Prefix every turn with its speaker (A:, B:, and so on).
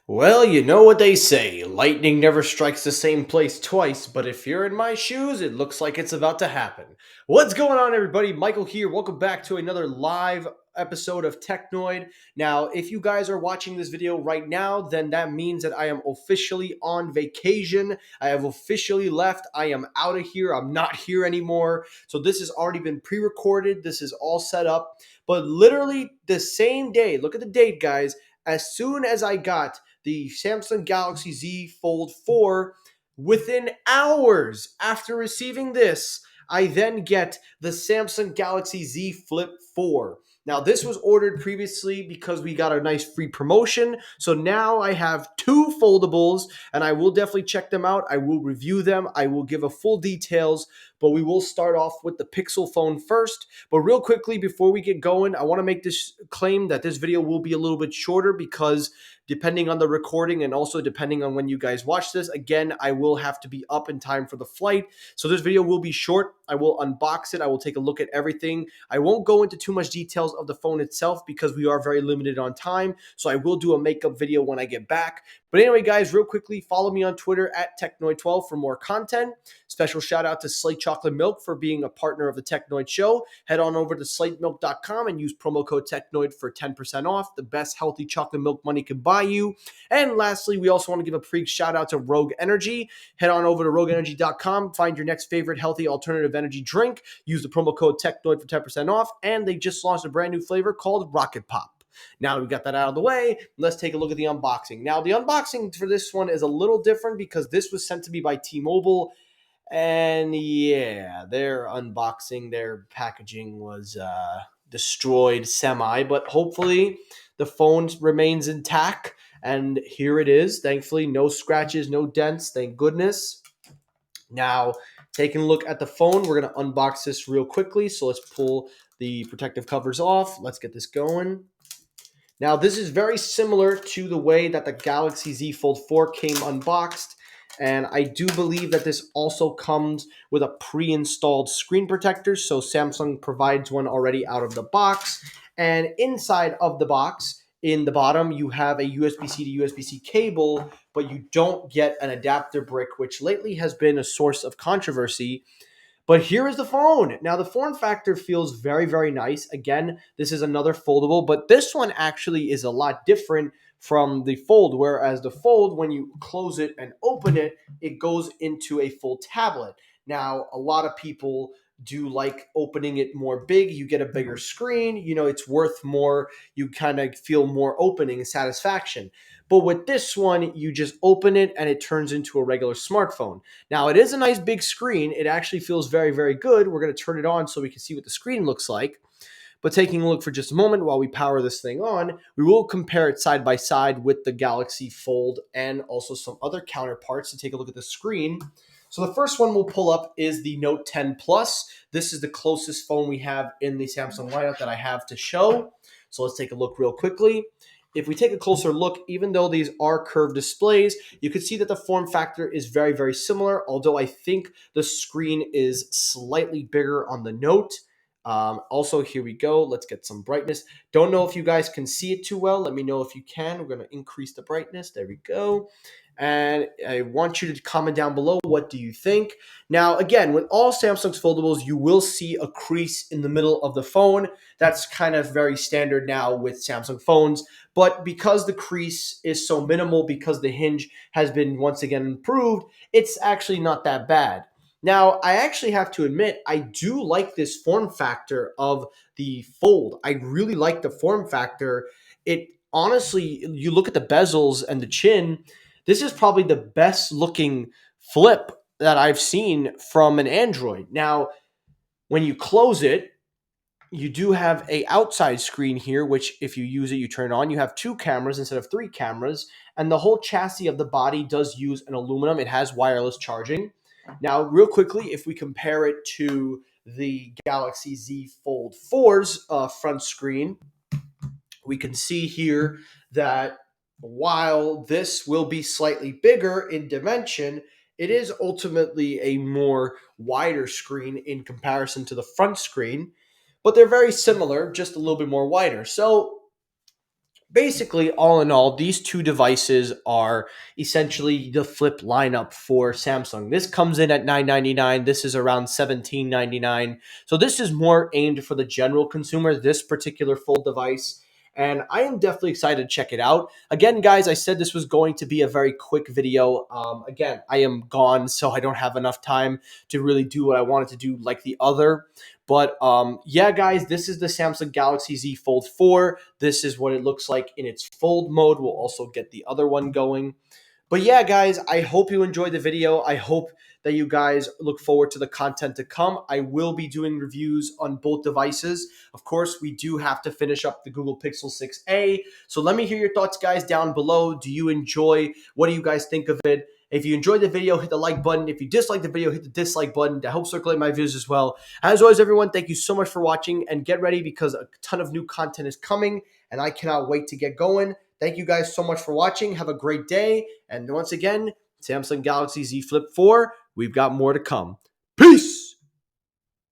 A: Well, you know what they say lightning never strikes the same place twice, but if you're in my shoes, it looks like it's about to happen. What's going on, everybody? Michael here. Welcome back to another live episode of Technoid. Now, if you guys are watching this video right now, then that means that I am officially on vacation. I have officially left. I am out of here. I'm not here anymore. So, this has already been pre recorded. This is all set up. But literally the same day, look at the date, guys. As soon as I got the Samsung Galaxy Z Fold 4, within hours after receiving this, I then get the Samsung Galaxy Z Flip 4. Now, this was ordered previously because we got a nice free promotion. So now I have two foldables, and I will definitely check them out. I will review them. I will give a full details, but we will start off with the Pixel phone first. But real quickly, before we get going, I want to make this claim that this video will be a little bit shorter because depending on the recording and also depending on when you guys watch this, again, I will have to be up in time for the flight. So this video will be short. I will unbox it. I will take a look at everything. I won't go into too much details of the phone itself because we are very limited on time. So I will do a makeup video when I get back. But anyway, guys, real quickly, follow me on Twitter at Technoid12 for more content. Special shout out to Slate Chocolate Milk for being a partner of the Technoid Show. Head on over to slatemilk.com and use promo code Technoid for 10% off. The best healthy chocolate milk money can buy you. And lastly, we also want to give a big shout out to Rogue Energy. Head on over to rogueenergy.com, find your next favorite healthy alternative energy drink. Use the promo code Technoid for 10% off. And they just launched a brand new flavor called Rocket Pop. Now that we got that out of the way, let's take a look at the unboxing. Now, the unboxing for this one is a little different because this was sent to me by T-Mobile. And yeah, their unboxing, their packaging was destroyed semi, but hopefully the phone remains intact. And here it is. Thankfully, no scratches, no dents. Thank goodness. Now, taking a look at the phone, we're going to unbox this real quickly. So let's pull the protective covers off. Let's get this going. Now, this is very similar to the way that the Galaxy Z Fold 4 came unboxed. And I do believe that this also comes with a pre-installed screen protector. So Samsung provides one already out of the box. And inside of the box, in the bottom, you have a USB-C to USB-C cable, but you don't get an adapter brick, which lately has been a source of controversy. But here is the phone. Now, the form factor feels very, very nice. Again, this is another foldable, but this one actually is a lot different from the Fold, whereas the Fold, when you close it and open it, it goes into a full tablet. Now, a lot of people do like opening it more big. You get a bigger screen. You know, it's worth more. You kind of feel more opening and satisfaction. But with this one, you just open it and it turns into a regular smartphone. Now, it is a nice big screen. It actually feels very, very good. We're going to turn it on so we can see what the screen looks like. But taking a look for just a moment while we power this thing on, we will compare it side by side with the Galaxy Fold and also some other counterparts to take a look at the screen. So the first one we'll pull up is the Note 10 Plus. This is the closest phone we have in the Samsung lineup that I have to show. So let's take a look real quickly. If we take a closer look, even though these are curved displays, you can see that the form factor is very, very similar, although I think the screen is slightly bigger on the Note. Also, here we go. Let's get some brightness. Don't know if you guys can see it too well. Let me know if you can. We're going to increase the brightness. There we go. And I want you to comment down below, what do you think? Now, again, with all Samsung's foldables, you will see a crease in the middle of the phone. That's kind of very standard now with Samsung phones. But because the crease is so minimal, because the hinge has been once again improved, it's actually not that bad. Now, I actually have to admit, I do like this form factor of the Fold. I really like the form factor. It honestly, you look at the bezels and the chin, this is probably the best looking flip that I've seen from an Android. Now, when you close it, you do have a outside screen here, which if you use it, you turn it on. You have two cameras instead of three cameras. And the whole chassis of the body does use an aluminum. It has wireless charging. Now, real quickly, if we compare it to the Galaxy Z Fold 4's front screen, we can see here that while this will be slightly bigger in dimension, it is ultimately a more wider screen in comparison to the front screen, but they're very similar, just a little bit more wider. So basically, all in all, these two devices are essentially the flip lineup for Samsung. This comes in at $999. This is around $1799. So this is more aimed for the general consumer, this particular fold device. And I am definitely excited to check it out. Again, guys, I said this was going to be a very quick video. Again, I am gone, so I don't have enough time to really do what I wanted to do like the other. But yeah, guys, this is the Samsung Galaxy Z Fold 4. This is what it looks like in its fold mode. We'll also get the other one going. But yeah, guys, I hope you enjoyed the video. I hope that you guys look forward to the content to come. I will be doing reviews on both devices. Of course, we do have to finish up the Google Pixel 6a. So let me hear your thoughts, guys, down below. Do you enjoy? What do you guys think of it? If you enjoyed the video, hit the like button. If you dislike the video, hit the dislike button. That helps circulate my views as well. As always, everyone, thank you so much for watching, and get ready because a ton of new content is coming, and I cannot wait to get going. Thank you guys so much for watching. Have a great day. And once again, Samsung Galaxy Z Flip 4, we've got more to come. Peace!